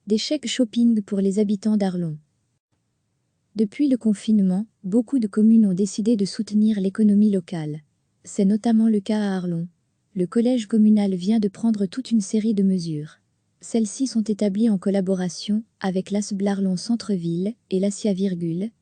Des chèques shopping pour les habitants d'Arlon. Depuis le confinement, beaucoup de communes ont décidé de soutenir l'économie locale. C'est notamment le cas à Arlon. Le collège communal vient de prendre toute une série de mesures. Celles-ci sont établies en collaboration avec l'ASBL Arlon Centre-Ville et l'ASIA,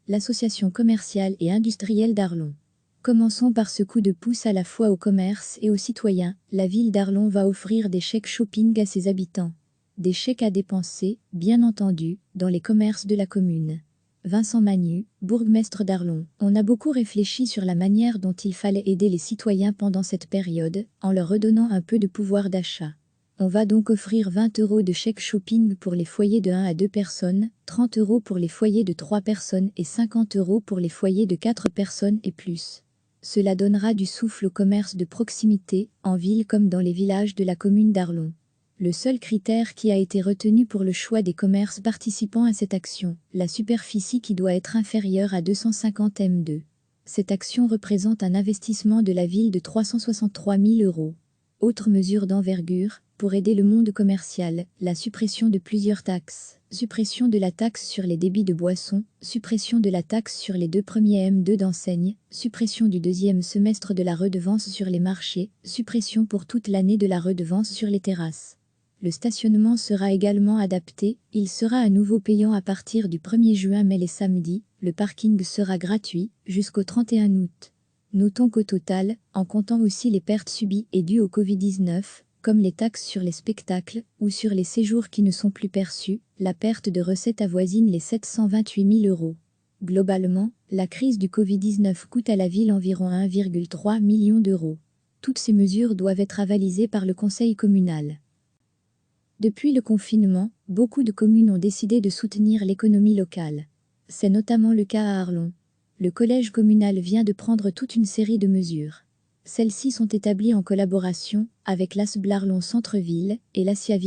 l'association commerciale et industrielle d'Arlon. Commençons par ce coup de pouce à la fois au commerce et aux citoyens. La ville d'Arlon va offrir des chèques shopping à ses habitants. Des chèques à dépenser, bien entendu, dans les commerces de la commune. Vincent Magnu, bourgmestre d'Arlon. On a beaucoup réfléchi sur la manière dont il fallait aider les citoyens pendant cette période, en leur redonnant un peu de pouvoir d'achat. On va donc offrir 20 € de chèque shopping pour les foyers de 1 à 2 personnes, 30 € pour les foyers de 3 personnes et 50 € pour les foyers de 4 personnes et plus. Cela donnera du souffle au commerce de proximité, en ville comme dans les villages de la commune d'Arlon. Le seul critère qui a été retenu pour le choix des commerces participant à cette action, la superficie qui doit être inférieure à 250 m². Cette action représente un investissement de la ville de 363 000 €. Autre mesure d'envergure, pour aider le monde commercial, la suppression de plusieurs taxes. Suppression de la taxe sur les débits de boissons, suppression de la taxe sur les 2 premiers m² d'enseigne, suppression du deuxième semestre de la redevance sur les marchés, suppression pour toute l'année de la redevance sur les terrasses. Le stationnement sera également adapté, il sera à nouveau payant à partir du 1er juin mais les samedis, le parking sera gratuit, jusqu'au 31 août. Notons qu'au total, en comptant aussi les pertes subies et dues au Covid-19, comme les taxes sur les spectacles ou sur les séjours qui ne sont plus perçus, la perte de recettes avoisine les 728 000 €. Globalement, la crise du Covid-19 coûte à la ville environ 1,3 million d'euros. Toutes ces mesures doivent être avalisées par le conseil communal. Depuis le confinement, beaucoup de communes ont décidé de soutenir l'économie locale. C'est notamment le cas à Arlon. Le collège communal vient de prendre toute une série de mesures. Celles-ci sont établies en collaboration avec l'ASBL Arlon Centre-Ville et l'ASIA,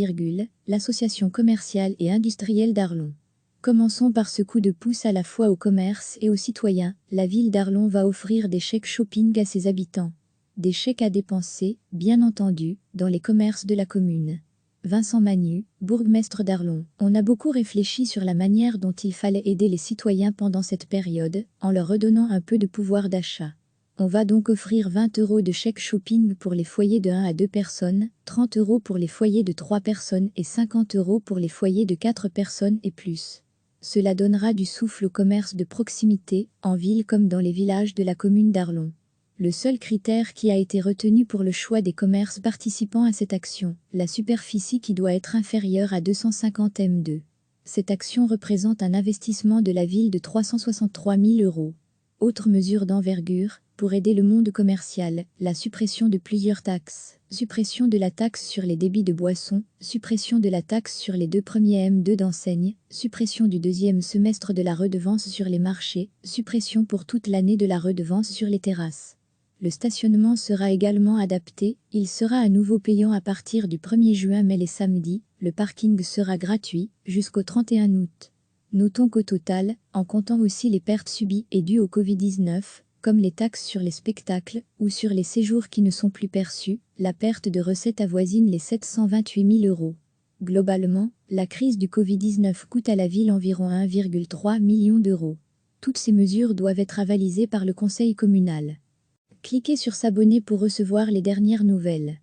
l'association commerciale et industrielle d'Arlon. Commençons par ce coup de pouce à la fois au commerce et aux citoyens. La ville d'Arlon va offrir des chèques shopping à ses habitants. Des chèques à dépenser, bien entendu, dans les commerces de la commune. Vincent Magnu, bourgmestre d'Arlon. On a beaucoup réfléchi sur la manière dont il fallait aider les citoyens pendant cette période, en leur redonnant un peu de pouvoir d'achat. On va donc offrir 20 € de chèque shopping pour les foyers de 1 à 2 personnes, 30 € pour les foyers de 3 personnes et 50 € pour les foyers de 4 personnes et plus. Cela donnera du souffle au commerce de proximité, en ville comme dans les villages de la commune d'Arlon. Le seul critère qui a été retenu pour le choix des commerces participant à cette action, la superficie qui doit être inférieure à 250 m². Cette action représente un investissement de la ville de 363 000 €. Autre mesure d'envergure, pour aider le monde commercial, la suppression de plusieurs taxes. Suppression de la taxe sur les débits de boissons, suppression de la taxe sur les 2 premiers m² d'enseigne, suppression du deuxième semestre de la redevance sur les marchés, suppression pour toute l'année de la redevance sur les terrasses. Le stationnement sera également adapté, il sera à nouveau payant à partir du 1er juin mais les samedis, le parking sera gratuit, jusqu'au 31 août. Notons qu'au total, en comptant aussi les pertes subies et dues au Covid-19, comme les taxes sur les spectacles ou sur les séjours qui ne sont plus perçus, la perte de recettes avoisine les 728 000 €. Globalement, la crise du Covid-19 coûte à la ville environ 1,3 million d'euros. Toutes ces mesures doivent être avalisées par le conseil communal. Cliquez sur s'abonner pour recevoir les dernières nouvelles.